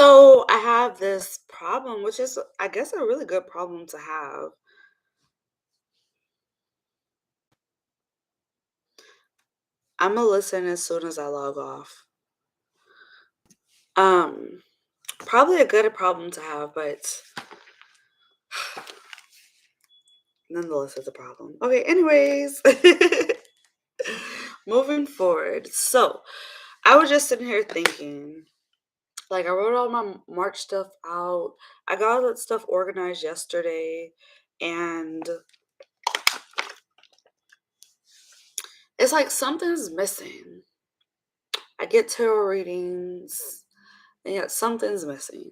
So I have this problem, which is, I guess, a really good problem to have. I'm gonna listen as soon as I log off. Um, Probably a good problem to have, but nonetheless, it's a problem. Okay, anyways, moving forward. So I was just sitting here thinking, like, I wrote all my March stuff out. I got all that stuff organized yesterday, and it's like something's missing. I get tarot readings, and yet something's missing.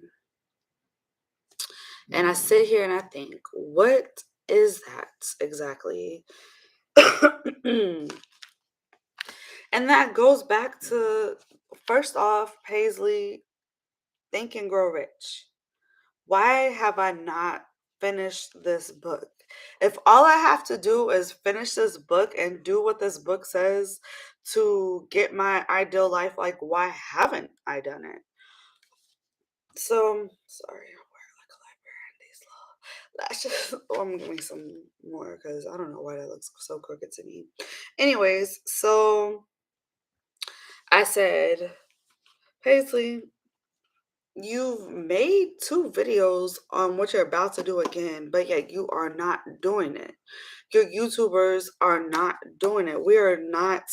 And I sit here and I think, what is that exactly? And that goes back to, first off, Paisley, Think and Grow Rich. Why have I not finished this book? If all I have to do is finish this book and do what this book says to get my ideal life, like, why haven't I done it? So, sorry, I wear like a librarian these lashes. Oh, I'm getting some more because I don't know why that looks so crooked to me. Anyways, so I said, Paisley, you've made two videos on what you're about to do again, but yet you are not doing it. Your YouTubers are not doing it. We are not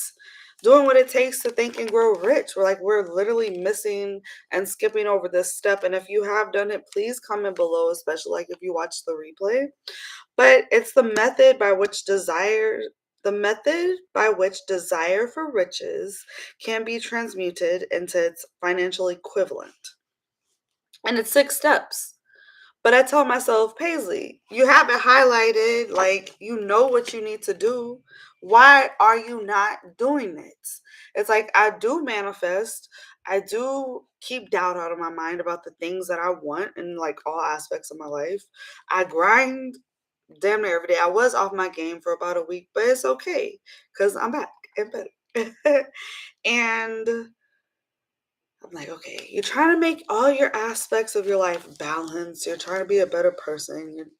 doing what it takes to think and grow rich. We're literally missing and skipping over this step. And if you have done it, please comment below, especially like if you watch the replay. But it's the method by which desire for riches can be transmuted into its financial equivalent. And it's 6 steps. But I tell myself, Paisley, you have it highlighted, like you know what you need to do. Why are you not doing it? It's like I do manifest, I do keep doubt out of my mind about the things that I want in like all aspects of my life. I grind damn near every day. I was off my game for about a week, but it's okay because I'm back and better. And I'm like, okay, you're trying to make all your aspects of your life balanced. You're trying to be a better person. You're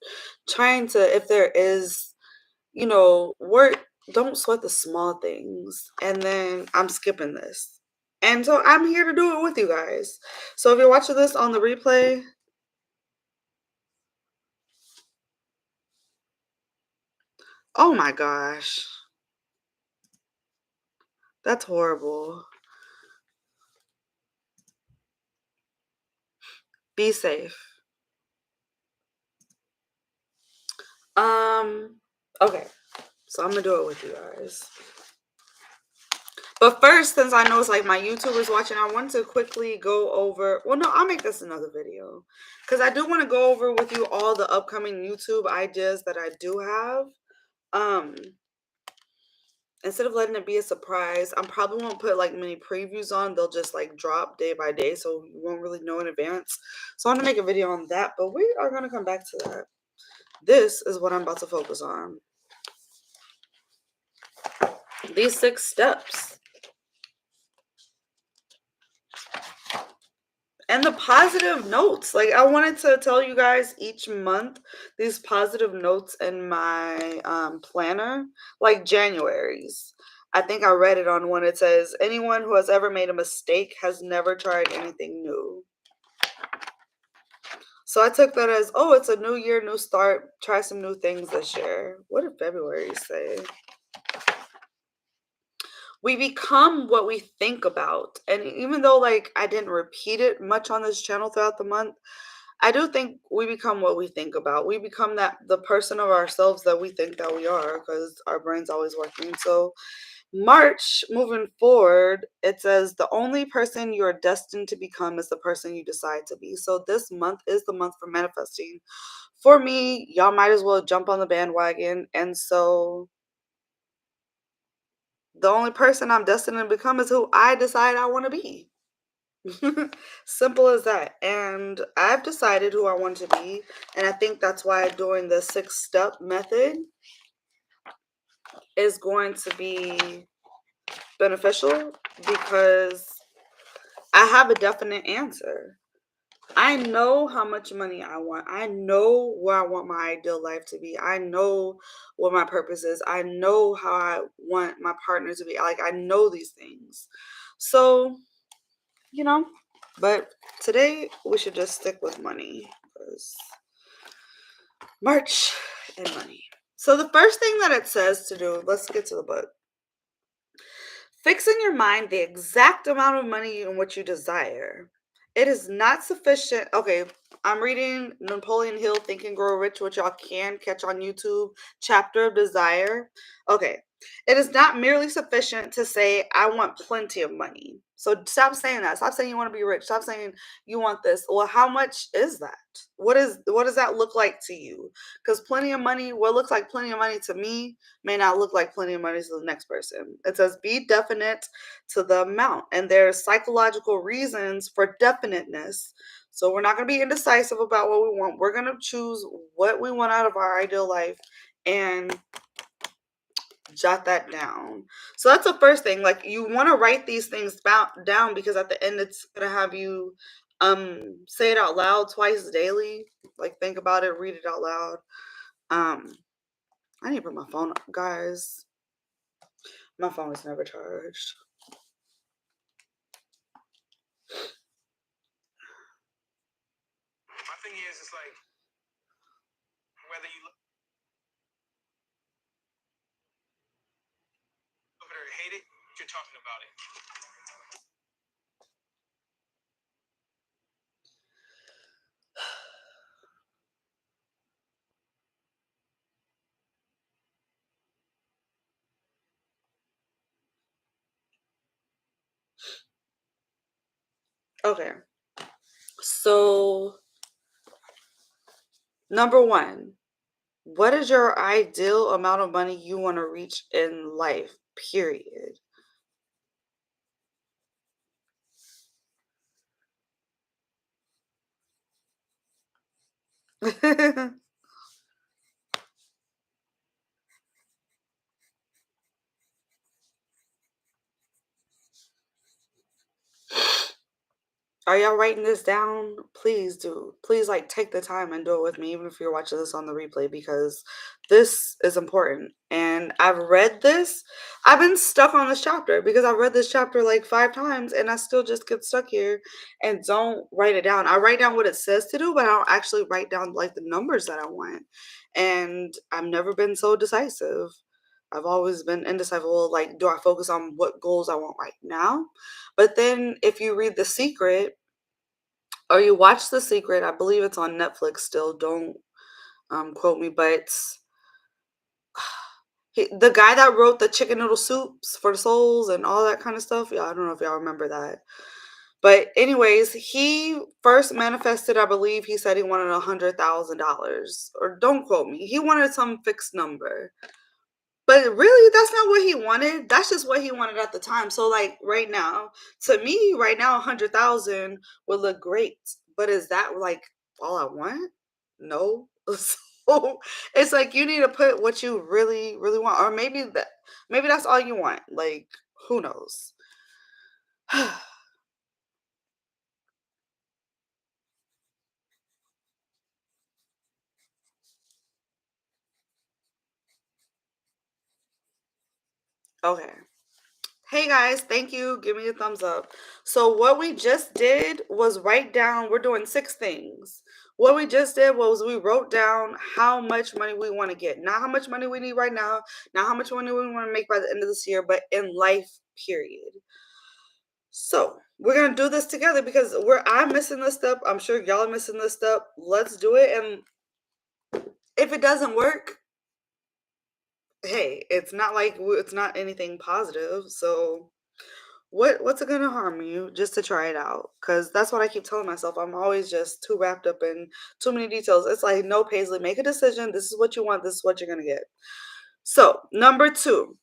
trying to, if there is, work, don't sweat the small things. And then I'm skipping this. And so I'm here to do it with you guys. So if you're watching this on the replay, oh my gosh, that's horrible. Be safe. Okay, so I'm gonna do it with you guys. But first, since I know it's like my YouTubers watching, I want to quickly go over. Well, no, I'll make this another video because I do want to go over with you all the upcoming YouTube ideas that I do have. Um, Instead of letting it be a surprise, I probably won't put like many previews on. They'll just like drop day by day, so you won't really know in advance. So I'm gonna make a video on that, but we are gonna come back to that. This is what I'm about to focus on. These 6 steps. And the positive notes. Like, I wanted to tell you guys each month these positive notes in my planner, like January's. I think I read it on one. It says, anyone who has ever made a mistake has never tried anything new. So I took that as, oh, it's a new year, new start. Try some new things this year. What did February say? We become what we think about. And even though like I didn't repeat it much on this channel throughout the month, I do think we become what we think about. We become the person of ourselves that we think that we are because our brain's always working. So March, moving forward, it says the only person you're destined to become is the person you decide to be. So this month is the month for manifesting. For me, y'all might as well jump on the bandwagon. And so the only person I'm destined to become is who I decide I want to be. Simple as that. And I've decided who I want to be. And I think that's why doing the 6-step method is going to be beneficial because I have a definite answer. I know how much money I want. I know where I want my ideal life to be. I know what my purpose is. I know how I want my partner to be. Like, I know these things. So, you know, but today we should just stick with money because March and money. So, the first thing that it says to do, let's get to the book. Fix in your mind the exact amount of money in which you desire. It is not sufficient. Okay, I'm reading Napoleon Hill Think and Grow Rich, which y'all can catch on YouTube, Chapter of Desire. Okay, it is not merely sufficient to say, I want plenty of money. So stop saying that. Stop saying you want to be rich. Stop saying you want this. Well, how much is that? What does that look like to you? Because plenty of money, what looks like plenty of money to me may not look like plenty of money to the next person. It says be definite to the amount. And there's psychological reasons for definiteness. So we're not going to be indecisive about what we want. We're going to choose what we want out of our ideal life and jot that down. So that's the first thing. Like, you want to write these things down because at the end it's going to have you say it out loud twice daily. Like, think about it, read it out loud. I need to put my phone up, guys. My phone is never charged. My thing is, it's like, whether you love it or hate it, you're talking about it. Okay. So, number one, what is your ideal amount of money you want to reach in life? Period. Are y'all writing this down? Please do. Please, like, take the time and do it with me, even if you're watching this on the replay, because this is important. And I've read this. I've been stuck on this chapter because I've read this chapter like 5 times and I still just get stuck here and don't write it down. I write down what it says to do, but I don't actually write down like the numbers that I want. And I've never been so decisive. I've always been indecisive. Well, like, do I focus on what goals I want right now? But then if you read The Secret or you watch The Secret, I believe it's on Netflix still. Don't quote me, but the guy that wrote the chicken noodle soups for the souls and all that kind of stuff. Yeah, I don't know if y'all remember that. But anyways, he first manifested, I believe he said he wanted $100,000. Or don't quote me. He wanted some fixed number. But really, that's not what he wanted. That's just what he wanted at the time. So, like, right now, to me, right now, 100,000 would look great. But is that like all I want? No. So it's like you need to put what you really, really want, or maybe that's all you want. Like, who knows? Okay. Hey guys, thank you. Give me a thumbs up. So what we just did was write down, we're doing 6 things. What we just did was we wrote down how much money we want to get. Not how much money we need right now, not how much money we want to make by the end of this year, but in life, period. So we're gonna do this together because I'm missing this step. I'm sure y'all are missing this step. Let's do it. And if it doesn't work, hey, it's not like it's not anything positive. So what's it gonna harm you just to try it out? Because that's what I keep telling myself. I'm always just too wrapped up in too many details. It's like, no, Paisley, make a decision. This is what you want. This is what you're gonna get. So number 2,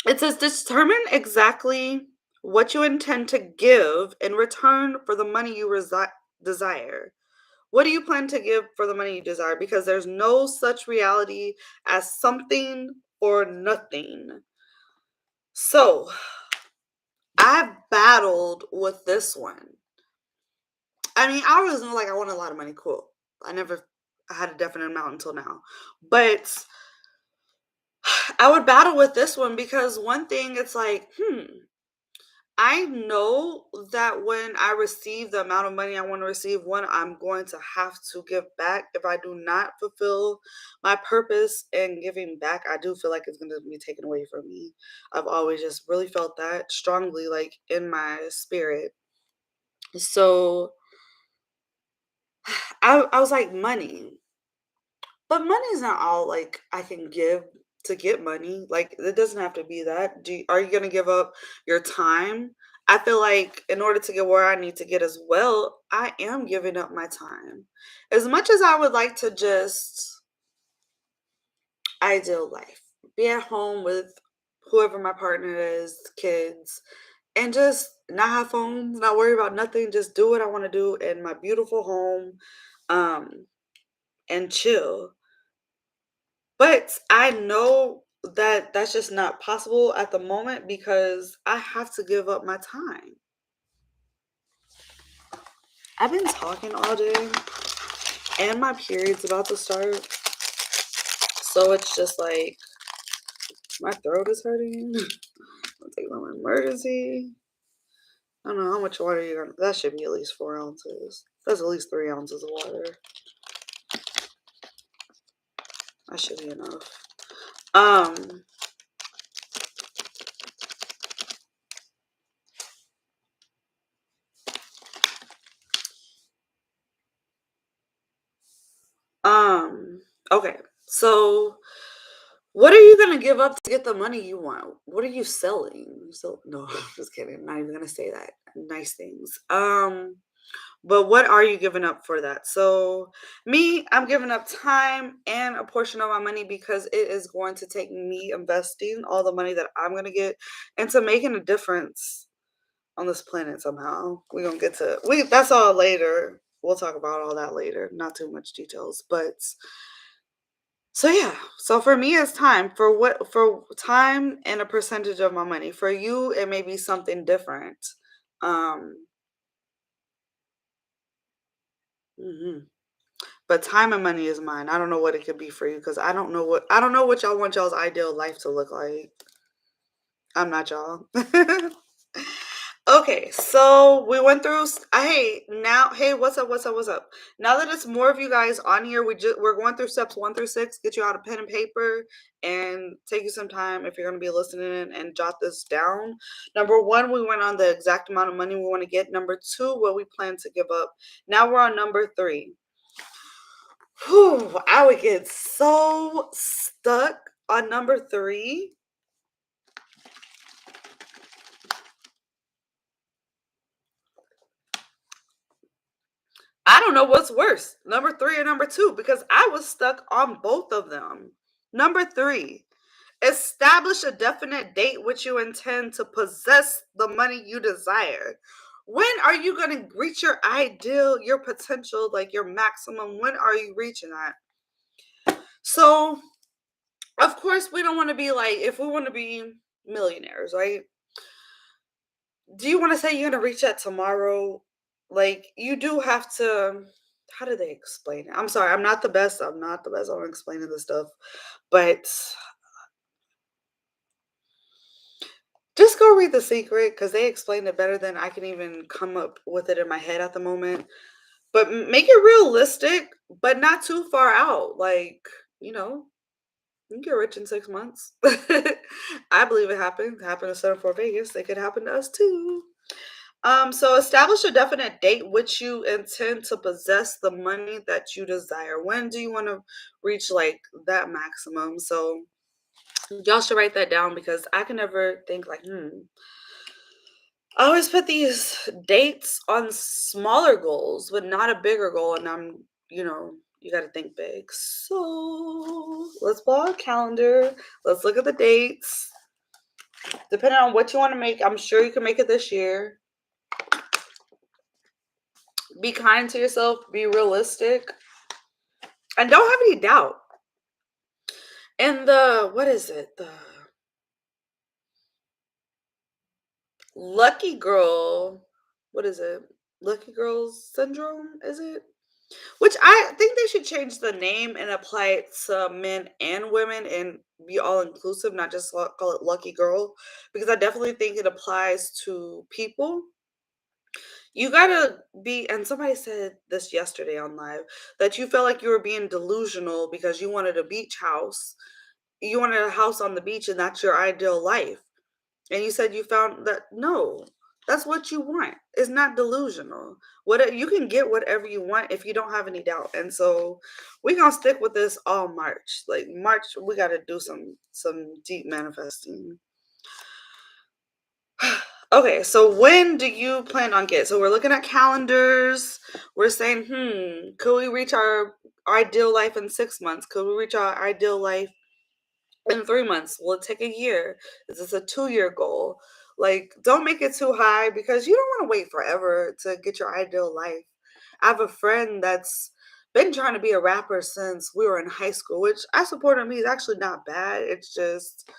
it says determine exactly what you intend to give in return for the money you desire. What do you plan to give for the money you desire? Because there's no such reality as something or nothing. So I've battled with this one. I mean, I always knew like I wanted a lot of money. Cool. I never had a definite amount until now. But I would battle with this one because one thing it's like, I know that when I receive the amount of money I want to receive, one, I'm going to have to give back. If I do not fulfill my purpose in giving back, I do feel like it's going to be taken away from me. I've always just really felt that strongly, like in my spirit. So I was like, money. But money's not all like I can give to get money. Like it doesn't have to be that. Are you gonna give up your time? I feel like in order to get where I need to get as well, I am giving up my time. As much as I would like to just ideal life, be at home with whoever my partner is, kids, and just not have phones, not worry about nothing, just do what I want to do in my beautiful home, um, and chill. But I know that that's just not possible at the moment because I have to give up my time. I've been talking all day and my period's about to start. So it's just like my throat is hurting. I'll take my emergency. I don't know how much water you're gonna, that should be at least 4 ounces. That's at least 3 ounces of water. That should be enough. Um, um, okay. So what are you gonna give up to get the money you want? What are you selling? So no, just kidding. I'm not even gonna say that. Nice things. But what are you giving up for that? So me, I'm giving up time and a portion of my money because it is going to take me investing all the money that I'm gonna get into making a difference on this planet somehow. We're gonna get to we that's all later. We'll talk about all that later. Not too much details, but so yeah, so for me it's time. For time and a percentage of my money. For you it may be something different. Um mhm. But time and money is mine. I don't know what it could be for you because I don't know what y'all want y'all's ideal life to look like. I'm not y'all. Okay, so we went through. Hey, now, hey, what's up? What's up? What's up? Now that it's more of you guys on here, we're going through steps 1 through 6. Get you out a pen and paper and take you some time if you're going to be listening and jot this down. Number 1, we went on the exact amount of money we want to get. Number 2, what we plan to give up. Now we're on number 3. Whew, I would get so stuck on number 3. I don't know what's worse, number 3 or number 2, because I was stuck on both of them. Number 3, establish a definite date which you intend to possess the money you desire. When are you going to reach your ideal, your potential, like your maximum? When are you reaching that? So, of course, we don't want to be like, if we want to be millionaires, right? Do you want to say you're going to reach that tomorrow? Like, you do have to. How do they explain it? I'm sorry, I'm not the best. I'm not the best on explaining this stuff, but just go read The Secret because they explain it better than I can even come up with it in my head at the moment. But make it realistic, but not too far out. Like, you know, you can get rich in 6 months. I believe it happened. It happened to Center for Vegas. It could happen to us too. So establish a definite date which you intend to possess the money that you desire. When do you want to reach like that maximum? So y'all should write that down because I can never think like, I always put these dates on smaller goals, but not a bigger goal. And you got to think big. So let's pull out a calendar. Let's look at the dates. Depending on what you want to make, I'm sure you can make it this year. Be kind to yourself, be realistic, and don't have any doubt. And what is it? The lucky girl, what is it? Lucky Girls Syndrome, is it? Which I think they should change the name and apply it to men and women and be all inclusive, not just call it Lucky Girl, because I definitely think it applies to people. You gotta be, and somebody said this yesterday on live, that you felt like you were being delusional because you wanted a beach house. You wanted a house on the beach, and that's your ideal life. And you said you found that no, that's what you want. It's not delusional. What you can get whatever you want if you don't have any doubt. And so we're gonna stick with this all March. Like March, we gotta do some deep manifesting. Okay, so when do you plan on get? So we're looking at calendars. We're saying, could we reach our ideal life in 6 months? Could we reach our ideal life in 3 months? Will it take a year? Is this a 2 year goal? Like, don't make it too high because you don't want to wait forever to get your ideal life. I have a friend that's been trying to be a rapper since we were in high school, which I support him. He's actually not bad. It's just,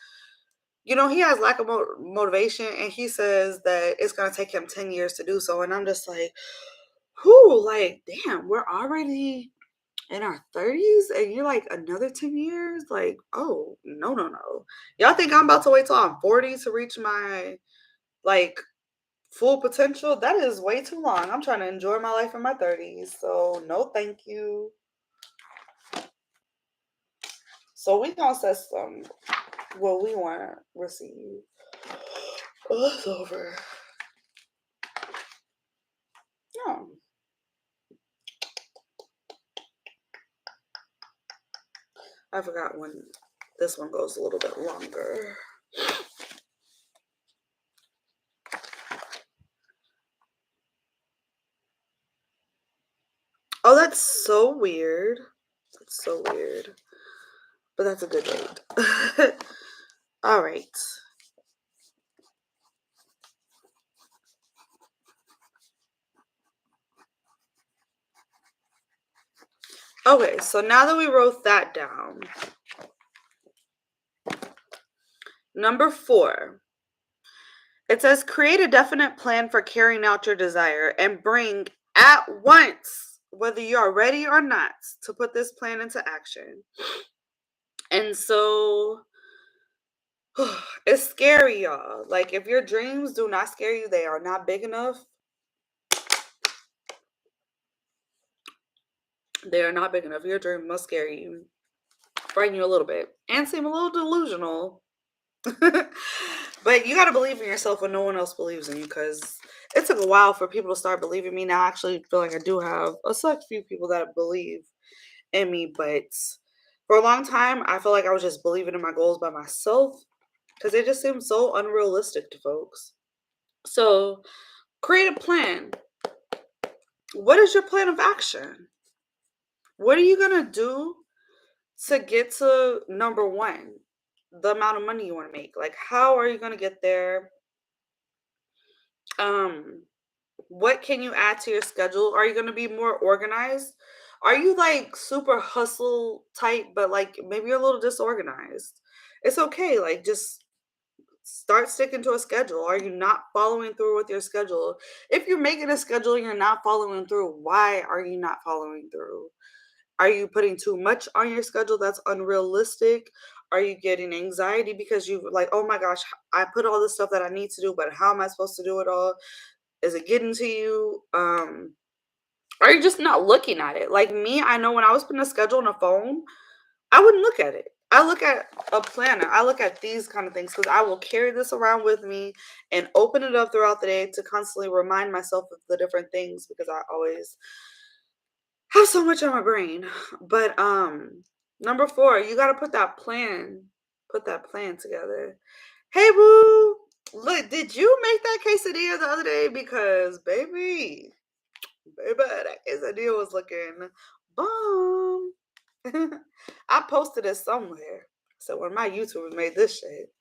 he has lack of motivation, and he says that it's going to take him 10 years to do so. And I'm just like, whoo, like, damn, we're already in our 30s and you're like another 10 years? Like, oh, no, no, no. Y'all think I'm about to wait till I'm 40 to reach my like full potential? That is way too long. I'm trying to enjoy my life in my 30s. So, no, thank you. So, we gonna set some what we want to receive. Oh, it's over. No. I forgot when this one goes a little bit longer. Oh, that's so weird. That's so weird. But that's a good date. All right. Okay, so now that we wrote that down, number 4, it says create a definite plan for carrying out your desire and bring at once, whether you are ready or not, to put this plan into action. And so it's scary, y'all. Like, if your dreams do not scare you, they are not big enough. They are not big enough. Your dream must scare you, frighten you a little bit, and seem a little delusional. But you got to believe in yourself when no one else believes in you, because it took a while for people to start believing me. Now I actually feel like I do have a select few people that believe in me, but for a long time I feel like I was just believing in my goals by myself because they just seem so unrealistic to folks. So create a plan. What is your plan of action? What are you going to do to get to number 1? The amount of money you want to make. Like, how are you going to get there? Um, what can you add to your schedule? Are you going to be more organized? Are you like super hustle type, but like maybe you're a little disorganized? It's okay. Like, just start sticking to a schedule. Are you not following through with your schedule? If you're making a schedule and you're not following through, why are you not following through? Are you putting too much on your schedule that's unrealistic? Are you getting anxiety because you like, oh my gosh, I put all this stuff that I need to do, but how am I supposed to do it all? Is it getting to you? Are you just not looking at it? Like me, I know when I was putting a schedule on a phone, I wouldn't look at it. I look at a planner. I look at these kind of things because I will carry this around with me and open it up throughout the day to constantly remind myself of the different things because I always have so much on my brain. But number 4, you gotta put that plan together. Hey boo, look, did you make that quesadilla the other day? Because baby, that quesadilla was looking bomb. I posted it somewhere. So when my YouTubers made this shit.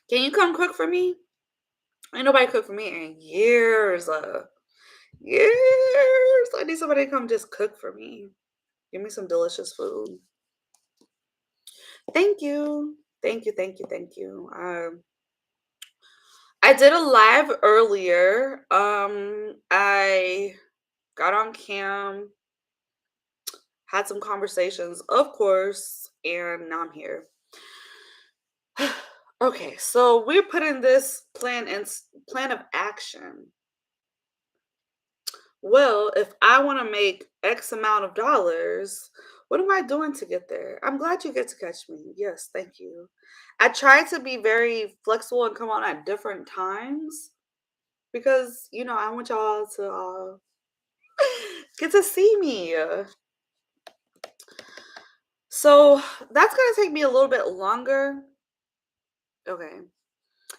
Can you come cook for me? Ain't nobody cooked for me in years. Years. I need somebody to come just cook for me. Give me some delicious food. Thank you. Thank you. Thank you. Thank you. I did a live earlier. I got on cam, had some conversations, of course, and now I'm here. Okay, so we're putting this plan of action. Well, if I want to make X amount of dollars, what am I doing to get there? I'm glad you get to catch me. Yes, thank you. I try to be very flexible and come on at different times because, I want y'all to get to see me. So that's going to take me a little bit longer. Okay.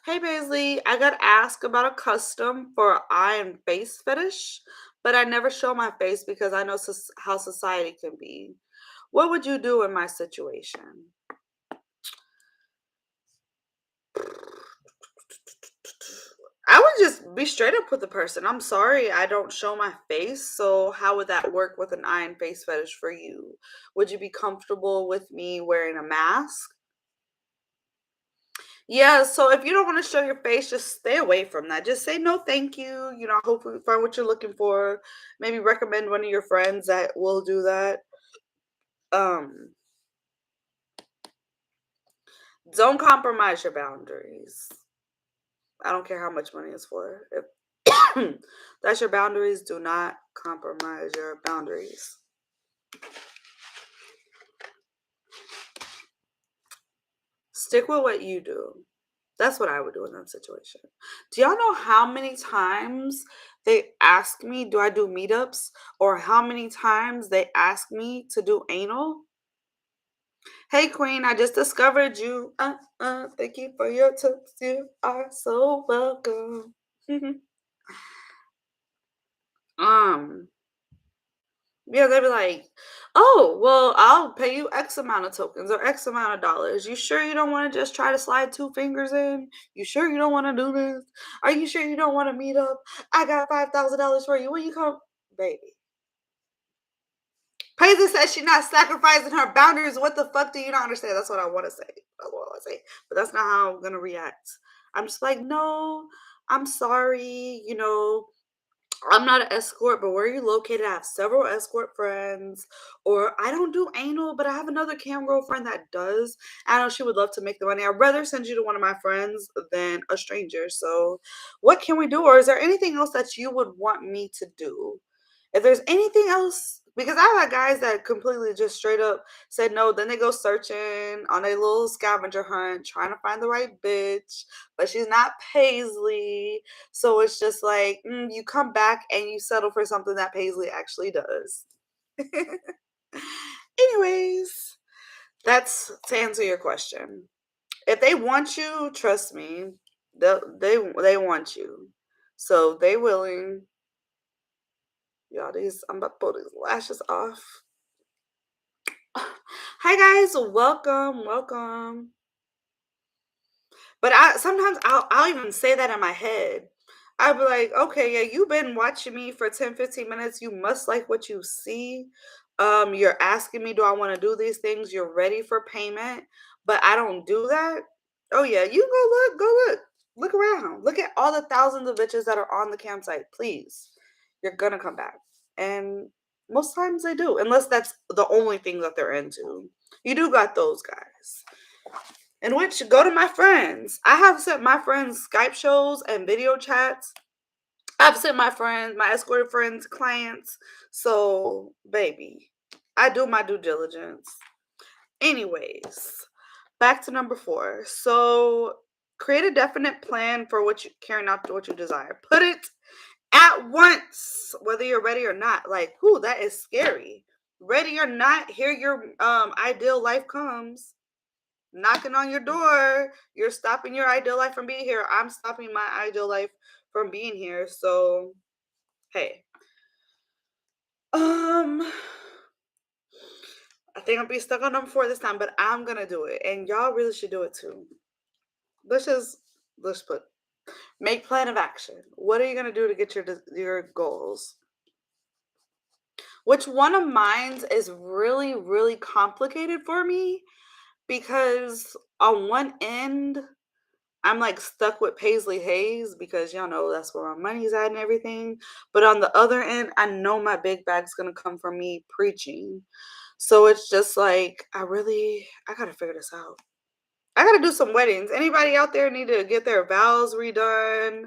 Hey Paisley, I got asked about a custom for eye and face fetish, but I never show my face because I know how society can be. What would you do in my situation? I would just be straight up with the person. I'm sorry, I don't show my face. So, how would that work with an eye and face fetish for you? Would you be comfortable with me wearing a mask? Yeah, so if you don't want to show your face, just stay away from that. Just say no, thank you. Hopefully find what you're looking for. Maybe recommend one of your friends that will do that. Um, don't compromise your boundaries. I don't care how much money it's for. If that's your boundaries, do not compromise your boundaries. Stick with what you do. That's what I would do in that situation. Do y'all know how many times they ask me, do I do meetups? Or how many times they ask me to do anal? Hey, Queen, I just discovered you. Thank you for your tips. You are so welcome. um, Yeah, they'd be like, "Oh, well, I'll pay you X amount of tokens or X amount of dollars. You sure you don't want to just try to slide two fingers in? You sure you don't want to do this? Are you sure you don't want to meet up? I got $5,000 for you. Will you come, baby?" Paisley says she's not sacrificing her boundaries. What the fuck do you not understand? That's what I want to say. That's what I want to say. But that's not how I'm gonna react. I'm just like, no, I'm sorry. I'm not an escort, but where are you located? I have several escort friends, or I don't do anal, but I have another cam girlfriend that does. I know she would love to make the money. I'd rather send you to one of my friends than a stranger. So, what can we do? Or is there anything else that you would want me to do? If there's anything else, because I've had guys that completely just straight up said no, then they go searching on a little scavenger hunt, trying to find the right bitch, but she's not Paisley. So it's just like you come back and you settle for something that Paisley actually does. Anyways, that's to answer your question. If they want you, trust me, they want you. So they willing. Y'all, I'm about to pull these lashes off. Hi guys, welcome. But sometimes I'll even say that in my head. I'll be like, okay, yeah, you've been watching me for 10, 15 minutes. You must like what you see. You're asking me, do I want to do these things? You're ready for payment, but I don't do that. Oh yeah, you go look around. Look at all the thousands of bitches that are on the campsite. Please. You're gonna come back. And most times they do, unless that's the only thing that they're into. You do got those guys. In which go to my friends. I have sent my friends Skype shows and video chats. I've sent my escorted friends, clients. So, baby, I do my due diligence. Anyways, back to number 4. So, create a definite plan for what you carrying out what you desire. Put it at once, whether you're ready or not. Like, whoo, that is scary. Ready or not, here your ideal life comes knocking on your door. You're stopping your ideal life from being here. I'm stopping my ideal life from being here. So, hey. I think I'll be stuck on number 4 this time, but I'm gonna do it. And y'all really should do it too. Let's put make plan of action. What are you gonna do to get your goals? Which one of mine is really, really complicated for me because on one end, I'm like stuck with Paisley Hayes because y'all know that's where my money's at and everything. But on the other end, I know my big bag's gonna come from me preaching. So it's just like I gotta figure this out. I gotta do some weddings. Anybody out there need to get their vows redone?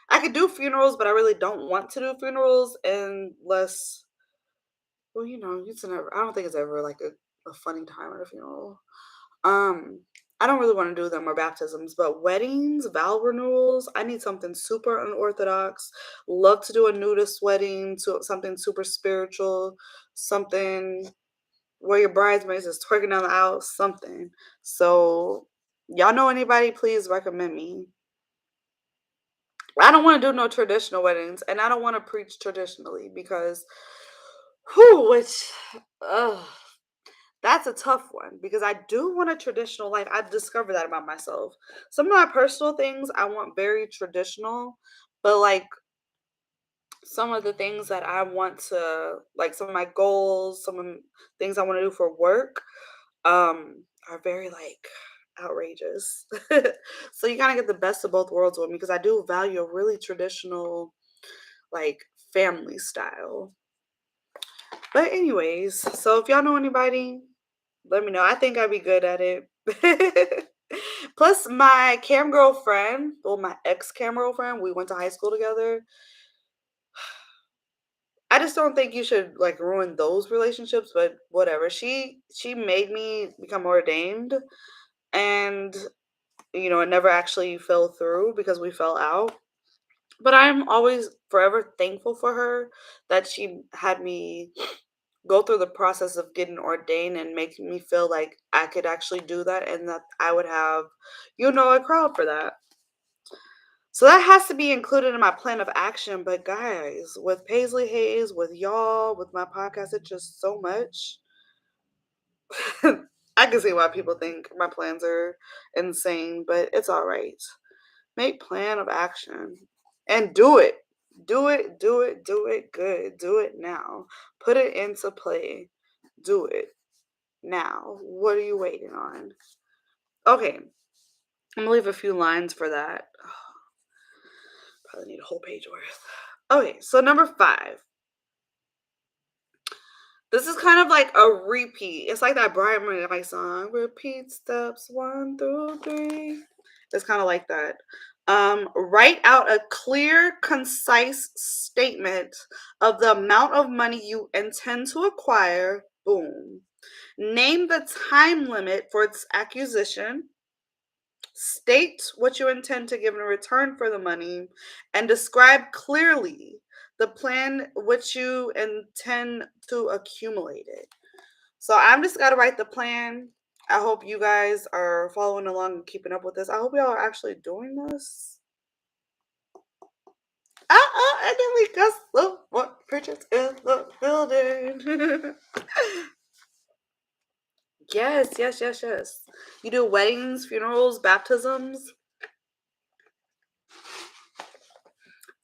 I could do funerals, but I really don't want to do funerals unless, well, it's never. I don't think it's ever like a funny time at a funeral. Um, I don't really want to do them or baptisms, but weddings, vow renewals, I need something super unorthodox. Love to do a nudist wedding, to something super spiritual, something where your bridesmaids is twerking down the aisle, something. So, y'all know anybody, please recommend me. I don't want to do no traditional weddings, and I don't want to preach traditionally because, whew, ugh, that's a tough one because I do want a traditional life. I've discovered that about myself. Some of my personal things I want very traditional, but like some of the things that I want to, like some of my goals, some of the things I want to do for work, are very like outrageous. So you kind of get the best of both worlds with me because I do value a really traditional, like family style. But anyways, so if y'all know anybody, let me know. I think I'd be good at it. Plus, my cam girlfriend, well, my ex cam girlfriend, we went to high school together. I just don't think you should like ruin those relationships, but whatever. She made me become ordained, and it never actually fell through because we fell out. But I'm always forever thankful for her that she had me go through the process of getting ordained and making me feel like I could actually do that and that I would have, a crowd for that. So that has to be included in my plan of action. But guys, with Paisley Hayes, with y'all, with my podcast, it's just so much. I can see why people think my plans are insane, but it's all right. Make plan of action and do it. Do it, do it, do it good. Do it now. Put it into play. Do it now. What are you waiting on? Okay, I'm gonna leave a few lines for that. Probably need a whole page worth. Okay, so number 5. This is kind of like a repeat. It's like that Brian McKnight song. Repeat steps 1 through 3. It's kind of like that. Write out a clear, concise statement of the amount of money you intend to acquire. Boom. Name the time limit for its acquisition. State what you intend to give in return for the money and describe clearly the plan which you intend to accumulate it. So I'm just got to write the plan. I hope you guys are following along and keeping up with this. I hope y'all are actually doing this. And then we got some more preachers in the building. Yes, yes, yes, yes. You do weddings, funerals, baptisms.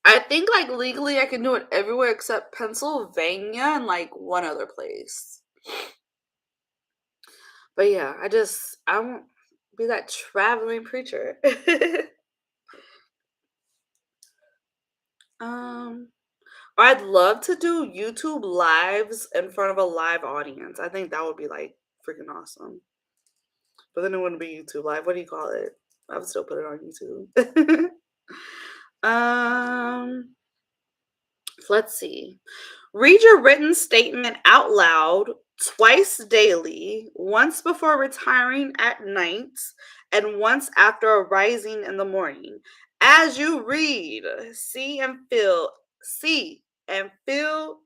I think like legally I can do it everywhere except Pennsylvania and like one other place. But yeah, I won't be that traveling preacher. um or I'd love to do YouTube lives in front of a live audience. I think that would be like freaking awesome. But then it wouldn't be YouTube live. What do you call it? I would still put it on YouTube. um let's see. Read your written statement out loud twice daily, once before retiring at night and once after arising in the morning. As you read, see and feel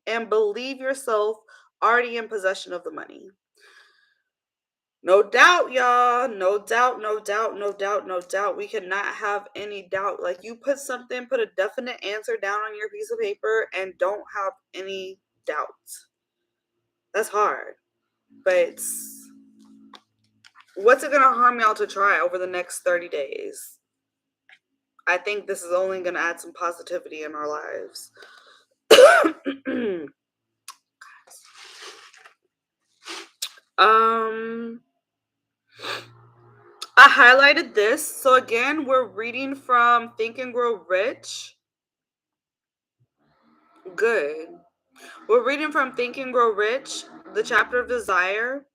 and believe yourself already in possession of the money. No doubt, y'all. No doubt, no doubt, no doubt, no doubt. We cannot have any doubt. Like you put a definite answer down on your piece of paper and don't have any doubt. That's hard. But what's it gonna harm y'all to try over the next 30 days? I think this is only gonna add some positivity in our lives. um I highlighted this. So again, we're reading from Think and Grow Rich. Good. We're reading from Think and Grow Rich, the chapter of desire.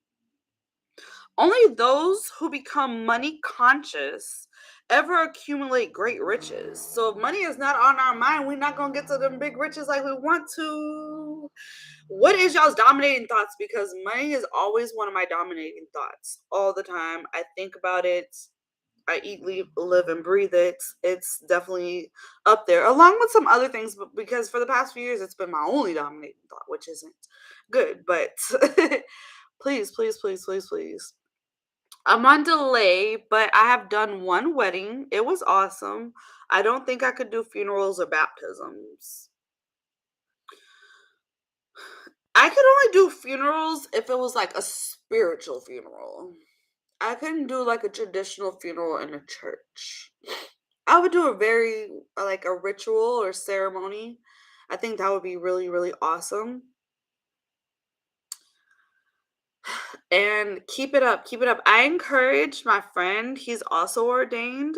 Only those who become money conscious ever accumulate great riches. So if money is not on our mind, we're not gonna get to them big riches like we want to. What is y'all's dominating thoughts? Because money is always one of my dominating thoughts all the time. I think about it. I eat, live, and breathe it. It's definitely up there, along with some other things. But because for the past few years, it's been my only dominating thought, which isn't good. But please, please, please, please, please. I'm on delay, but I have done one wedding. It was awesome. I don't think I could do funerals or baptisms. I could only do funerals if it was like a spiritual funeral. I couldn't do like a traditional funeral in a church. I would do a very like a ritual or ceremony. I think that would be really, really awesome. And keep it up, keep it up. I encourage my friend, he's also ordained,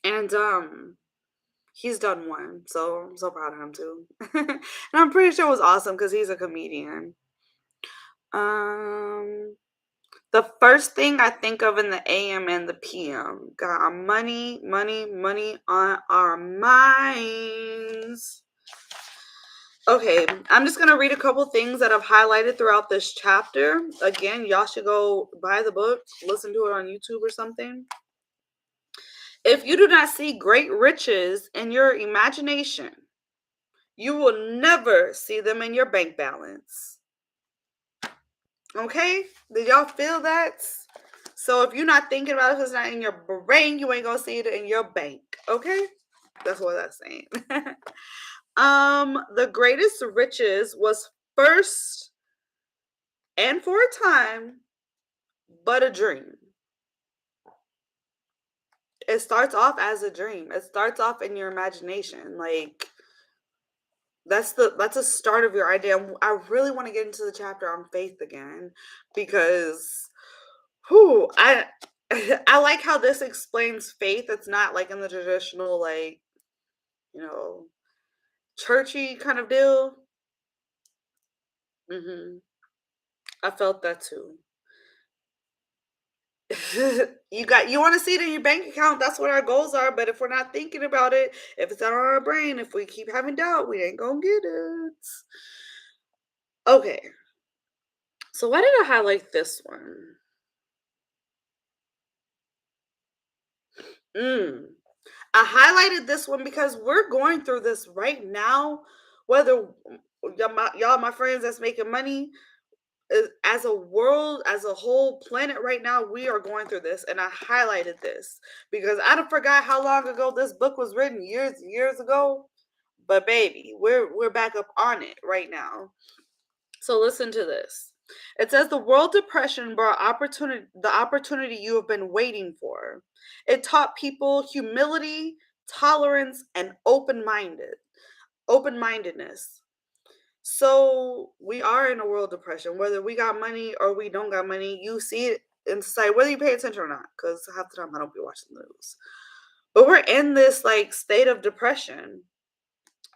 and he's done one. So I'm so proud of him too. And I'm pretty sure it was awesome because he's a comedian. Um The first thing I think of in the AM and the PM. Got money, money, money on our minds. Okay, I'm just going to read a couple things that I've highlighted throughout this chapter. Again, y'all should go buy the book, listen to it on YouTube or something. If you do not see great riches in your imagination, you will never see them in your bank balance. Okay? Did y'all feel that? So if you're not thinking about it, if it's not in your brain, you ain't gonna see it in your bank. Okay? That's what that's saying. The greatest riches was first and for a time, but a dream. It starts off as a dream. It starts off in your imagination. Like that's a start of your idea. I really want to get into the chapter on faith again because who I I like how this explains faith. It's not like in the traditional like, you know, churchy kind of deal. I felt that too. You want to see it in your bank account. That's what our goals are. But if we're not thinking about it, if it's not on our brain, if we keep having doubt, we ain't gonna get it. Okay. So why did I highlight this one? Mm. I highlighted this one because we're going through this right now. Whether y'all my friends that's making money, as a world, as a whole planet right now, we are going through this. And I highlighted this because I don't forgot how long ago this book was written, years and years ago. But baby, we're back up on it right now. So listen to this. It says the world depression brought the opportunity you have been waiting for. It taught people humility, tolerance, and open-mindedness. So we are in a world depression, whether we got money or we don't got money. You see it in society, whether you pay attention or not, because half the time I don't be watching the news. But we're in this like state of depression.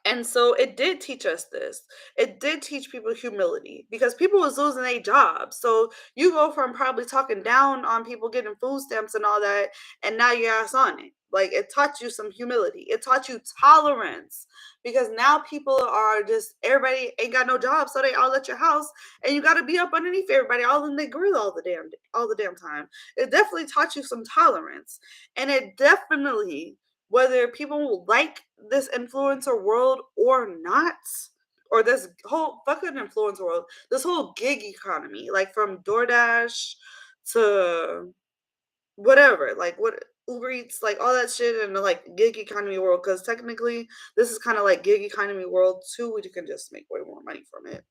And so it did teach us this. It did teach people humility because people was losing their jobs. So you go from probably talking down on people getting food stamps and all that, and now your ass on it. Like it taught you some humility. It taught you tolerance because now people are just everybody ain't got no job, so they all at your house, and you got to be up underneath everybody, all in the grill all the damn time. It definitely taught you some tolerance, and it definitely whether people like this influencer world or not, or this whole fucking influencer world, this whole gig economy, like from DoorDash to whatever, like what Uber Eats, like all that shit in the like gig economy world, because technically this is kind of like gig economy world too, we can just make way more money from it.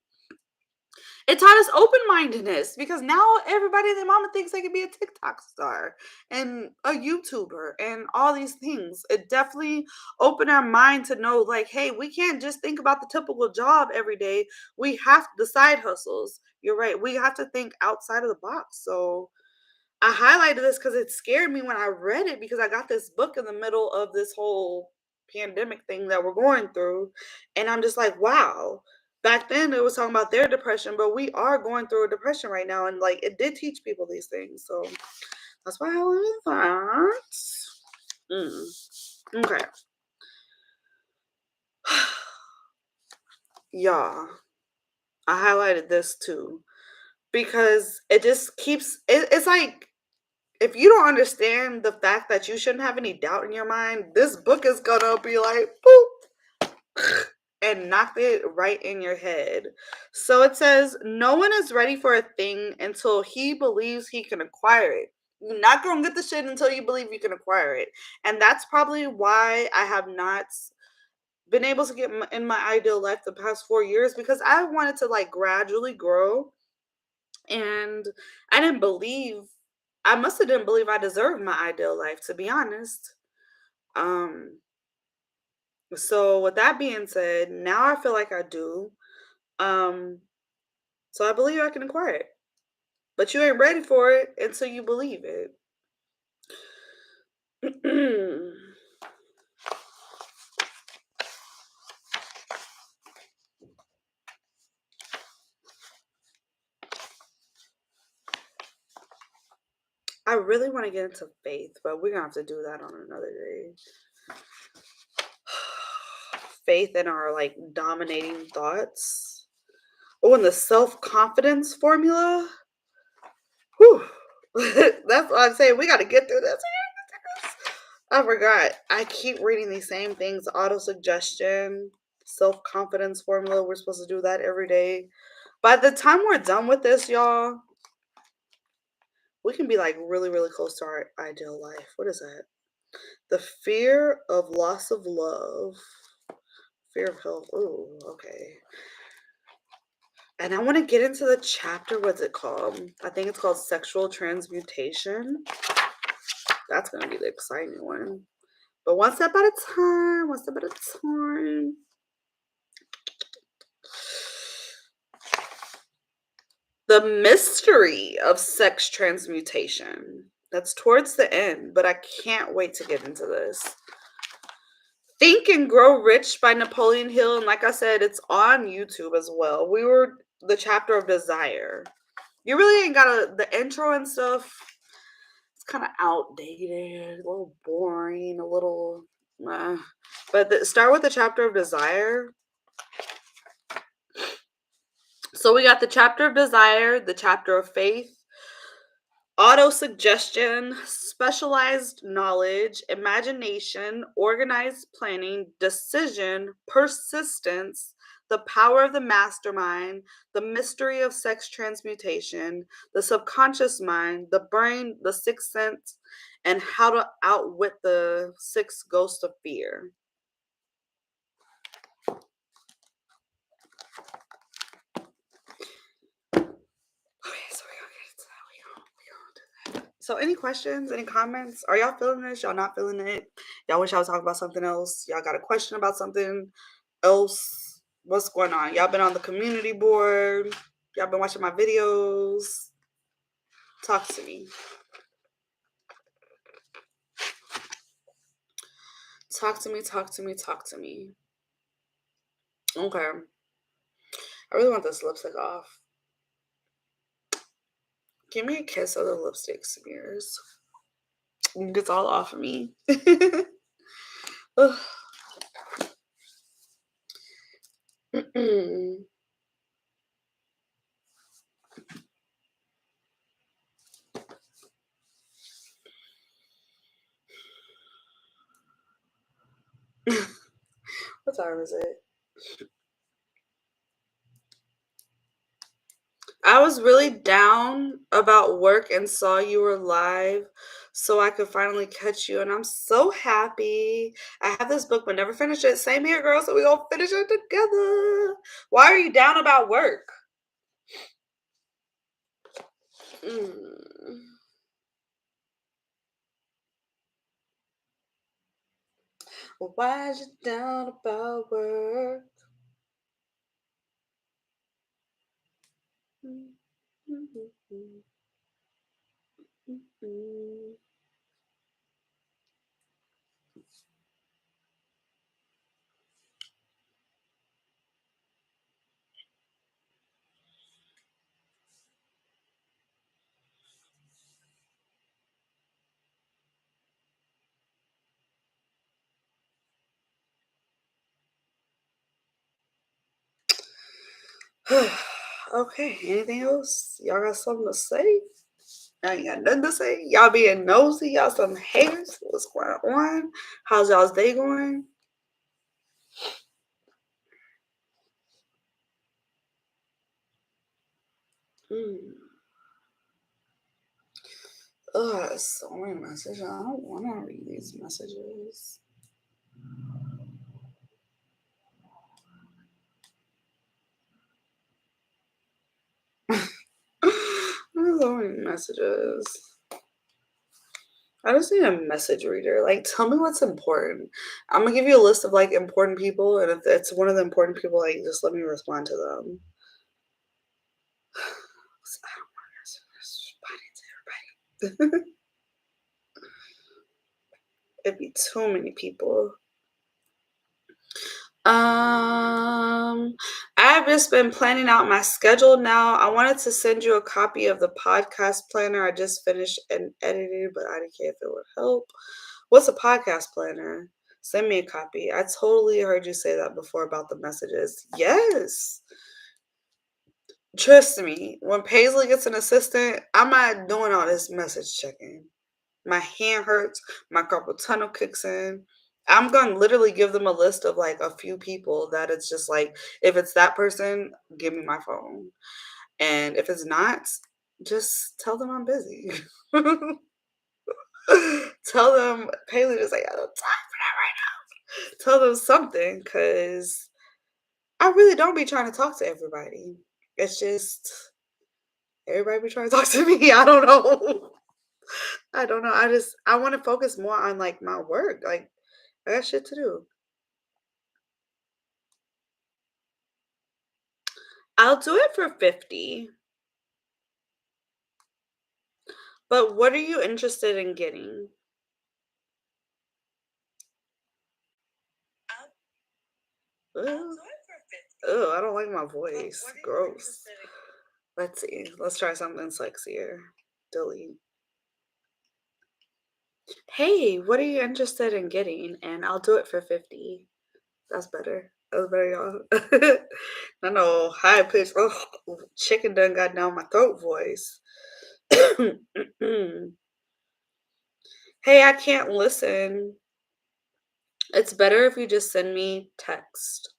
It taught us open-mindedness because now everybody and their mama thinks they could be a TikTok star and a YouTuber and all these things. It definitely opened our mind to know, like, hey, we can't just think about the typical job every day. We have the side hustles. You're right. We have to think outside of the box. So I highlighted this because it scared me when I read it because I got this book in the middle of this whole pandemic thing that we're going through. And I'm just like, wow. Back then it was talking about their depression, but we are going through a depression right now. And like it did teach people these things. So that's why I learned that. Okay. Y'all, I highlighted this too because it just keeps it's like if you don't understand the fact that you shouldn't have any doubt in your mind, this book is gonna be like boop and knock it right in your head. So it says, no one is ready for a thing until he believes he can acquire it. You're not gonna get the shit until you believe you can acquire it. And that's probably why I have not been able to get in my ideal life the past 4 years because I wanted to like gradually grow and I didn't believe I must have didn't believe I deserved my ideal life, to be honest. Um, so with that being said, now I feel like I do. Um, so I believe I can acquire it. But you ain't ready for it until you believe it. I really want to get into faith, but we're gonna have to do that on another day. Faith in our like dominating thoughts. Oh, and the self-confidence formula. Whew. That's what I'm saying. We got to get through this. I forgot. I keep reading these same things. Auto suggestion, self confidence formula. We're supposed to do that every day. By the time we're done with this, y'all, we can be like really, really close to our ideal life. What is that? The fear of loss of love, fear of health. Oh, okay. And I want to get into the chapter. What's it called? I think it's called sexual transmutation. That's going to be the exciting one. But one step at a time, one step at a time. The mystery of sex transmutation. That's towards the end, but I can't wait to get into this. Think and Grow Rich by Napoleon Hill. And like I said, it's on YouTube as well. We were the chapter of desire. You really ain't got the intro and stuff. It's kind of outdated, a little boring, a little. But start with the chapter of desire. So we got the chapter of desire, the chapter of faith, auto-suggestion, specialized knowledge, imagination, organized planning, decision, persistence, the power of the mastermind, the mystery of sex transmutation, the subconscious mind, the brain, the sixth sense, and how to outwit the six ghosts of fear. Okay, so we're gonna get into that. We're gonna do that. So, any questions, any comments? Are y'all feeling this? Y'all not feeling it? Y'all wish I was talking about something else? Y'all got a question about something else? What's going on? Y'all been on the community board? Y'all been watching my videos? Talk to me. Talk to me, talk to me, talk to me. Okay. I really want this lipstick off. Give me a kiss of the lipstick smears. It gets all off of me. What time is it? I was really down about work and saw you were live so I could finally catch you. And I'm so happy. I have this book but never finished it. Same here, girl. So we gonna finish it together. Why are you down about work? Mm. Why is you down about work? Mm. Okay, anything else? Y'all got something to say? I ain't got nothing to say. Y'all being nosy. Y'all some haters. What's going on? How's y'all's day going? Hmm. Ugh, so many messages. I don't want to read these messages. There's so many messages. I just need a message reader. Like, tell me what's important. I'm gonna give you a list of like important people, and if it's one of the important people, like, just let me respond to them. 'Cause I don't want to responding to everybody. It'd be too many people. I've just been planning out my schedule now. I wanted to send you a copy of the podcast planner I just finished and edited, but I didn't care if it would help. What's a podcast planner? Send me a copy. I totally heard you say that before about the messages. Yes. Trust me, when Paisley gets an assistant, I'm not doing all this message checking. My hand hurts, my carpal tunnel kicks in. I'm gonna literally give them a list of like a few people that it's just like, if it's that person, give me my phone. And if it's not, just tell them I'm busy. Tell them Paisley just like, I don't have time for that right now. Tell them something because I really don't be trying to talk to everybody. It's just everybody be trying to talk to me. I don't know. I don't know. I want to focus more on like my work. Like I got shit to do. I'll do it for 50. But what are you interested in getting? Ooh. Ooh, I don't like my voice. Gross. Let's see. Let's try something sexier. Delete. Hey, what are you interested in getting? And I'll do it for 50. That's better. That's better, y'all. I know high pitch. Oh, chicken done got down my throat voice. Hey, I can't listen. It's better if you just send me text.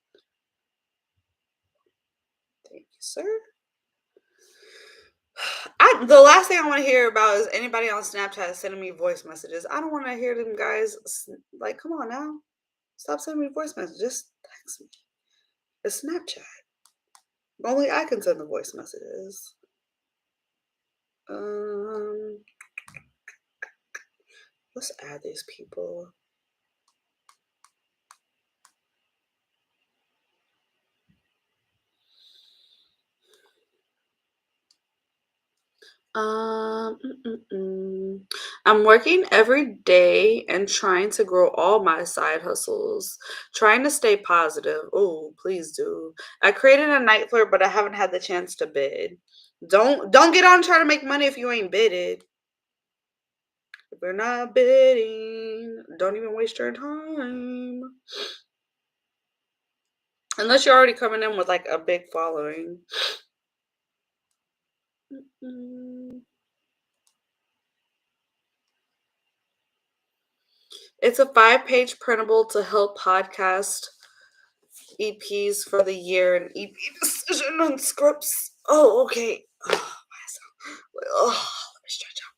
Thank you, sir. The last thing I want to hear about is anybody on Snapchat sending me voice messages. I don't want to hear them guys like, come on now. Stop sending me voice messages. Just text me. It's Snapchat. Only I can send the voice messages. Um, let's add these people. Um, mm, mm, mm. I'm working every day and trying to grow all my side hustles, trying to stay positive. Oh, please do. I created a night flirt, but I haven't had the chance to bid. Don't get on trying to make money if you ain't bidded. If you're not bidding, don't even waste your time. Unless you're already coming in with like a big following. Mm. It's a 5-page printable to help podcast EPs for the year and EP decision on scripts. Oh, okay. Oh, let me stretch out.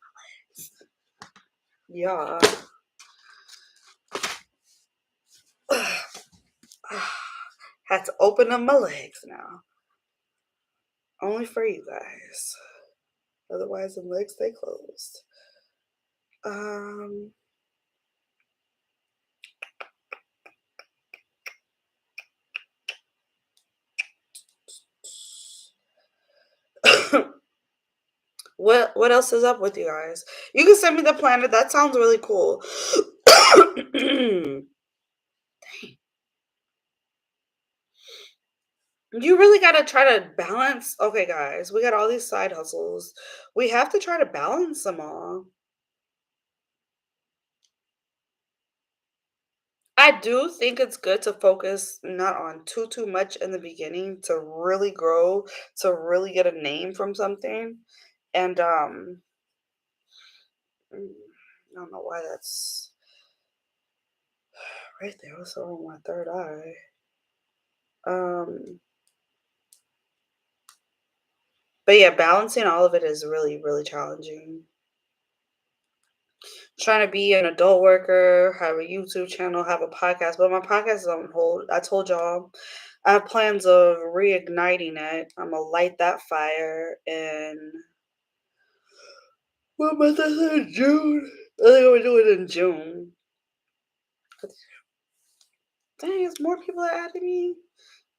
Yeah. Had to open up my legs now. Only for you guys. Otherwise, the legs stay closed. Um, What else is up with you guys? You can send me the planner. That sounds really cool. You really gotta try to balance. Okay, guys, we got all these side hustles. We have to try to balance them all. I do think it's good to focus not on too much in the beginning to really grow, to really get a name from something. And I don't know why that's right there. What's over my third eye? Um, but yeah, balancing all of it is really challenging. Trying to be an adult worker, have a YouTube channel, have a podcast, but my podcast is on hold. I told y'all I have plans of reigniting it. I'm gonna light that fire in what month is it? June. I think I'm gonna do it in June. Dang, it's more people that added me.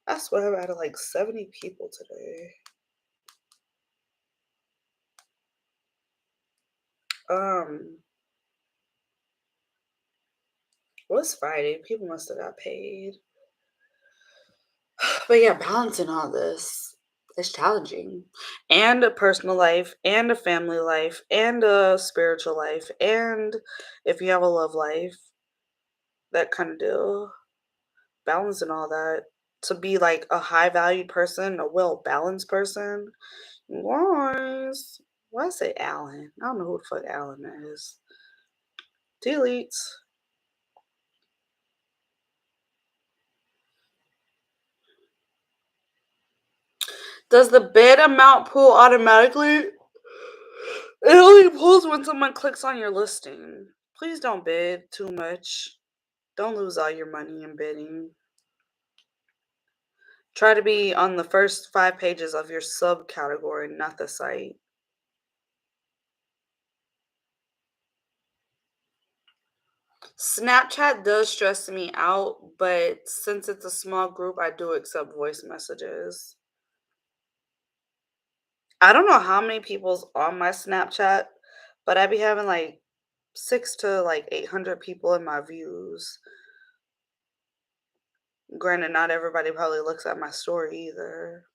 I swear I've added like 70 people today. Um, what's Friday? People must have got paid. But yeah, balancing all this is challenging. And a personal life, and a family life, and a spiritual life, and if you have a love life, that kind of deal. Balancing all that to be like a high valued person, a well balanced person. Guys, why say Alan? I don't know who the fuck Alan is. Delete. Does the bid amount pool automatically? It only pulls when someone clicks on your listing. Please don't bid too much. Don't lose all your money in bidding. Try to be on the first 5 pages of your subcategory, not the site. Snapchat does stress me out, but since it's a small group, I do accept voice messages. I don't know how many people's on my Snapchat, but I be having like 6 to like 800 people in my views. Granted, not everybody probably looks at my story either.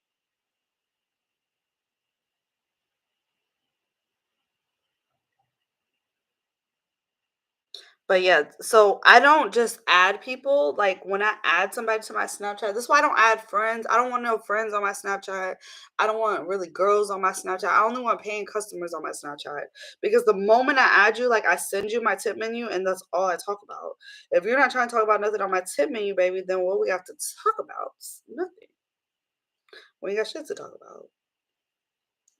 But yeah, so I don't just add people. Like when I add somebody to my Snapchat, this is why I don't add friends. I don't want no friends on my Snapchat. I don't want really girls on my Snapchat. I only want paying customers on my Snapchat. Because the moment I add you, like I send you my tip menu and that's all I talk about. If you're not trying to talk about nothing on my tip menu, baby, then what we have to talk about? Nothing. We ain't got shit to talk about.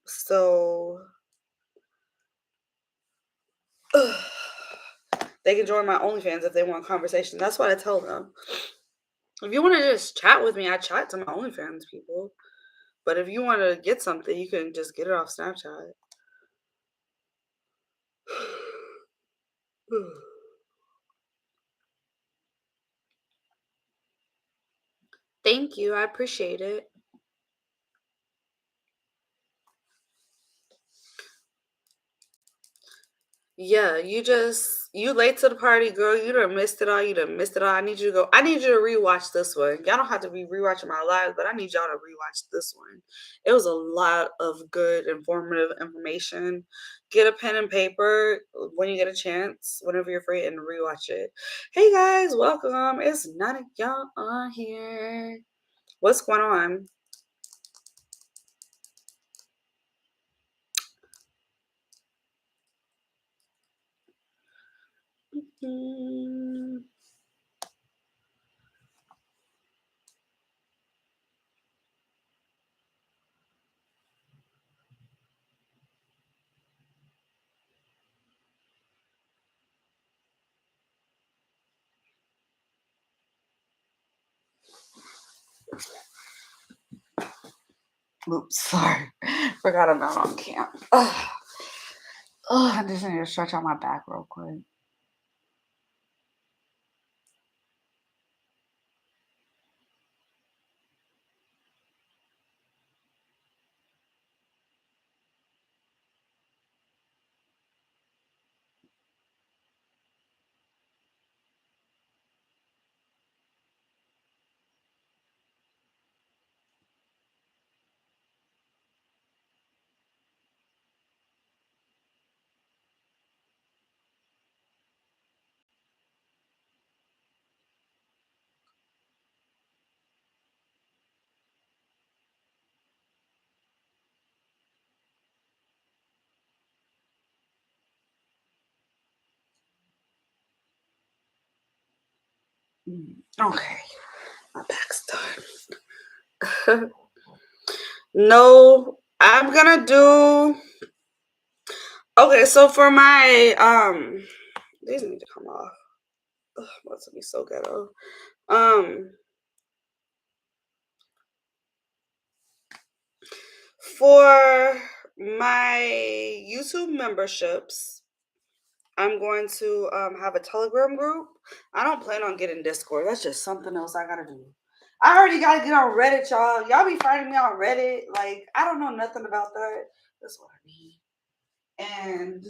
So they can join my OnlyFans if they want conversation. That's what I tell them. If you want to just chat with me, I chat to my OnlyFans people. But if you want to get something, you can just get it off Snapchat. Thank you. I appreciate it. Yeah, you late to the party, girl. You done missed it all. You done missed it all. I need you to go. I need you to rewatch this one. Y'all don't have to be rewatching my lives, but I need y'all to rewatch this one. It was a lot of good, informative information. Get a pen and paper when you get a chance, whenever you're free, and rewatch it. Hey guys, welcome. It's not a y'all on here. What's going on? Mm. Oops, sorry. Forgot I'm not on camp. Ugh. Oh, I just need to stretch out my back real quick. Okay, my back's done. No, I'm gonna do. Okay, so for my these need to come off. Ugh, that's gonna be so ghetto. Um, for my YouTube memberships, I'm going to have a Telegram group. I don't plan on getting Discord. That's just something else I gotta do. I already gotta get on Reddit, y'all. Y'all be finding me on Reddit. Like, I don't know nothing about that. That's what I need. And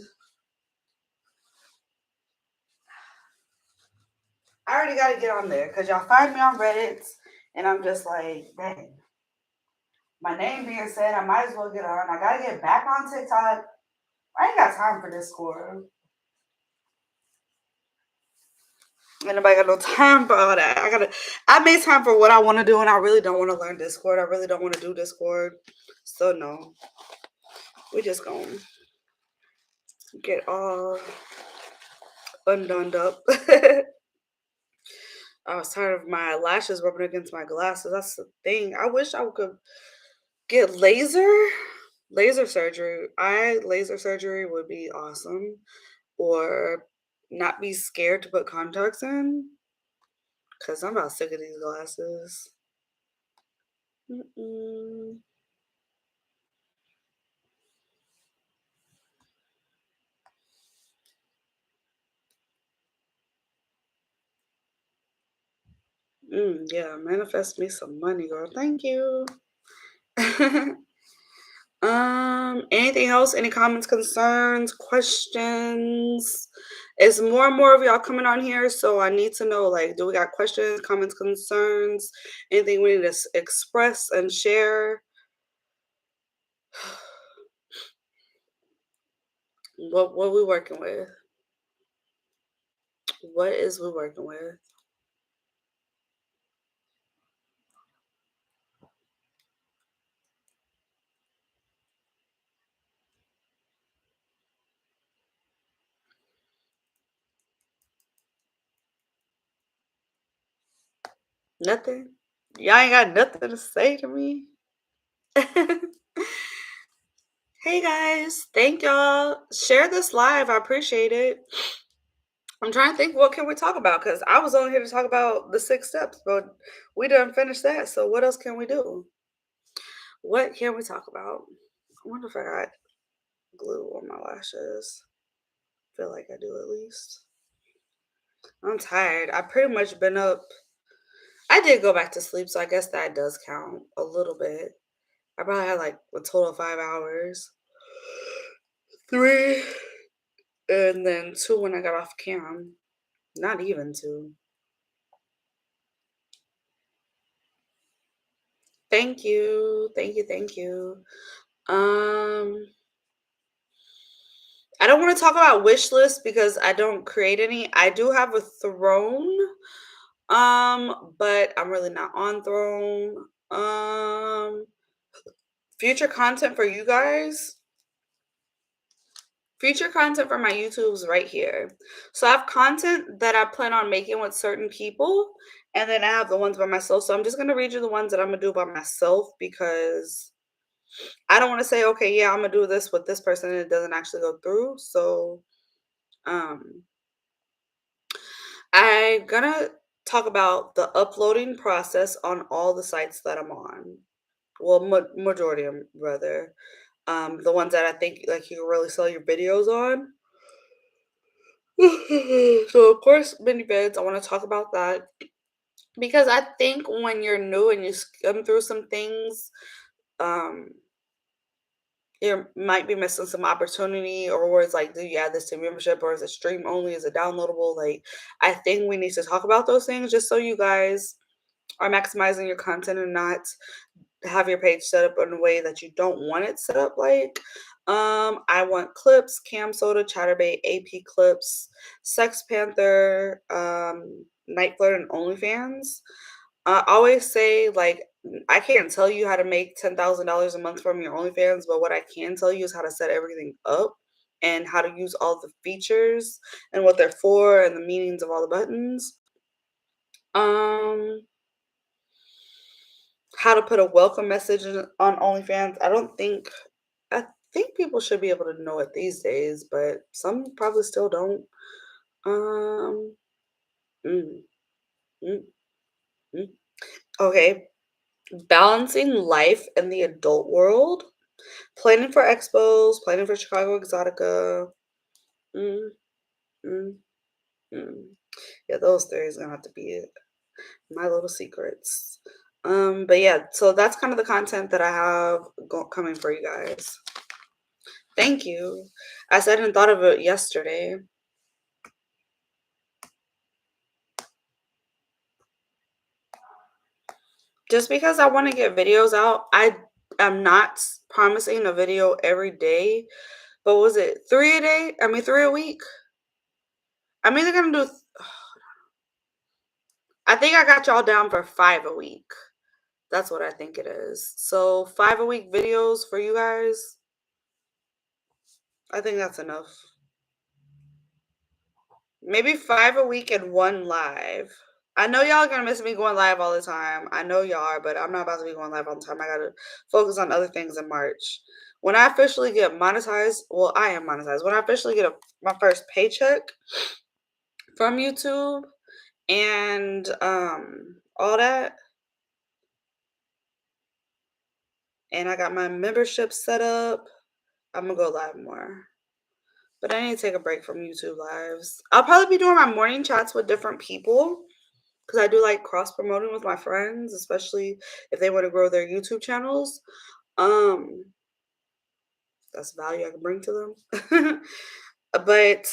I already gotta get on there because y'all find me on Reddit, and I'm just like, dang. My name being said, I might as well get on. I gotta get back on TikTok. I ain't got time for Discord. Ain't nobody got no time for all that. I made time for what I want to do, and I really don't want to learn Discord. I really don't want to do Discord. So no. We just gonna get all undone up. I was tired of my lashes rubbing against my glasses. That's the thing. I wish I could get laser surgery. Laser surgery would be awesome. Or not be scared to put contacts in. Cause I'm about sick of these glasses. Mm-mm. Yeah, manifest me some money, girl. Thank you. Anything else? Any comments, concerns, questions? It's more and more of y'all coming on here, so I need to know, like, do we got questions, comments, concerns, anything we need to express and share? What we working with? What is we working with? Nothing. Y'all ain't got nothing to say to me. Hey guys, thank y'all. Share this live. I appreciate it. I'm trying to think what can we talk about because I was only here to talk about the 6 steps, but we done finished that. So what else can we do? What can we talk about? I wonder if I got glue on my lashes. Feel like I do at least. I'm tired. I pretty much been up. I did go back to sleep, so I guess that does count a little bit. I probably had like a total of 5 hours. 3 and then 2 when I got off cam. Not even 2. Thank you. Thank you. Thank you. Um I don't want to talk about wish lists because I don't create any. I do have a throne. But I'm really not on throne. Future content for you guys. Future content for my YouTube's right here. So I have content that I plan on making with certain people, and then I have the ones by myself. So I'm just gonna read you the ones that I'm gonna do by myself because I don't want to say, okay, yeah, I'm gonna do this with this person and it doesn't actually go through. So um I'm gonna talk about the uploading process on all the sites that I'm on. Well, majority of 'em, rather. The ones that I think like you can really sell your videos on. So of course, mini vids. I want to talk about that because I think when you're new and you skim through some things, um, you might be missing some opportunity, or where it's like, do you add this to membership, or is it stream only? Is it downloadable? Like, I think we need to talk about those things just so you guys are maximizing your content and not have your page set up in a way that you don't want it set up like. I want clips, Cam Soda, Chatterbait, AP clips, Sex Panther, Night Flirt, and OnlyFans. I always say, like, I can't tell you how to make $10,000 a month from your OnlyFans, but what I can tell you is how to set everything up and how to use all the features and what they're for and the meanings of all the buttons. Um, how to put a welcome message on OnlyFans. I think people should be able to know it these days, but some probably still don't. Um, mm, mm, mm. Okay, balancing life in the adult world, planning for expos, planning for Chicago Exotica. Mm, mm, mm. Yeah, those three is gonna have to be it. My little secrets. But yeah, so that's kind of the content that I have coming for you guys. Thank you. I said and thought of it yesterday. Just because I want to get videos out, I am not promising a video every day. But was it 3 a day? I mean, 3 a week. I'm either gonna do. I think I got y'all down for 5 a week. That's what I think it is. So 5 a week videos for you guys. I think that's enough. Maybe 5 a week and one live. I know y'all gonna miss me going live all the time. I know y'all are, but I'm not about to be going live all the time. I gotta focus on other things in March. When I officially get monetized, well, I am monetized. When I officially get my first paycheck from YouTube and all that, and I got my membership set up, I'm gonna go live more. But I need to take a break from YouTube lives. I'll probably be doing my morning chats with different people because I do like cross promoting with my friends, especially if they want to grow their YouTube channels. Um, that's value I can bring to them. But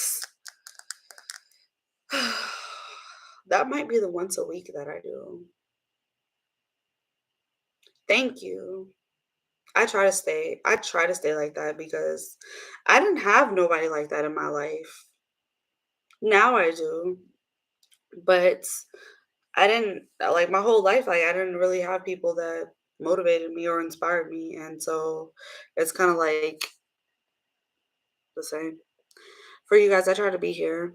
that might be the once a week that I do. Thank you. I try to stay like that because I didn't have nobody like that in my life. Now I do. But I didn't like my whole life, like I didn't really have people that motivated me or inspired me. And so it's kind of like the same. For you guys, I try to be here.